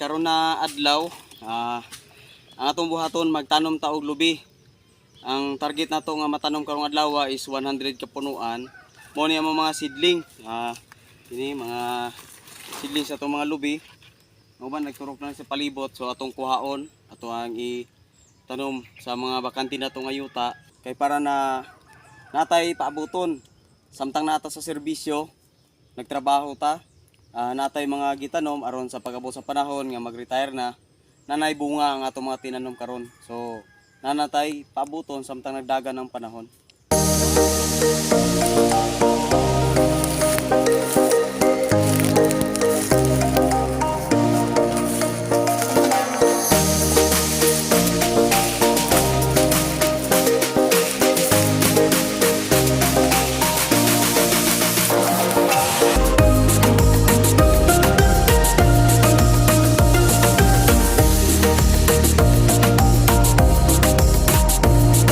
Karon na adlaw, ang atong buhaton magtanom ta og lubi. Ang target nato nga matanom karong adlaw is 100 ka punuan. Mo ni ang mga seedling. Ini mga seedling sa atong mga lubi. Uban nagturok na sa palibot, so atong kuhaon, ato ang itanom sa mga bakante nato nga yuta kay para na natay paabuton samtang nata sa serbisyo nagtrabaho ta. Natay mga gitanom aron sa pag-abot sa panahon nga mag-retire na nanay bunga ang atong mga tinanom karon. So nanatay paabuton samtang nagdagan ng panahon.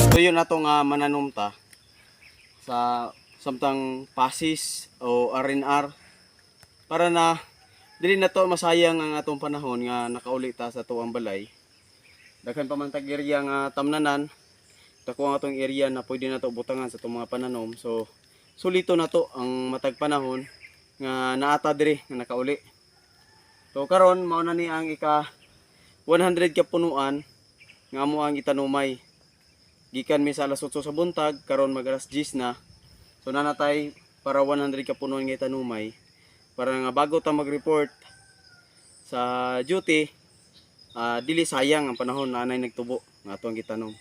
So yun natong mananom ta sa samtang pasis o R&R para na dili na to masayang ang atong panahon nga nakauli ta sa tuwang balay. Daghan pa man tag area nga tamnanan, dako ang atong area na pwede na to butangan sa itong mga pananom. So sulito na to ang matag panahon nga naata diri nga nakauli. So karon mao na ni ang ika 100 ka punuan nga amo ang itanumay. Gikan mi sa alas 8 sa buntag, karon mag alas 10 na. So nanatay para 100 ka punuan nga itanumay. Para nga bago ta mag-report sa duty, dili sayang ang panahon na anay nagtubo nga ato ang gitanom.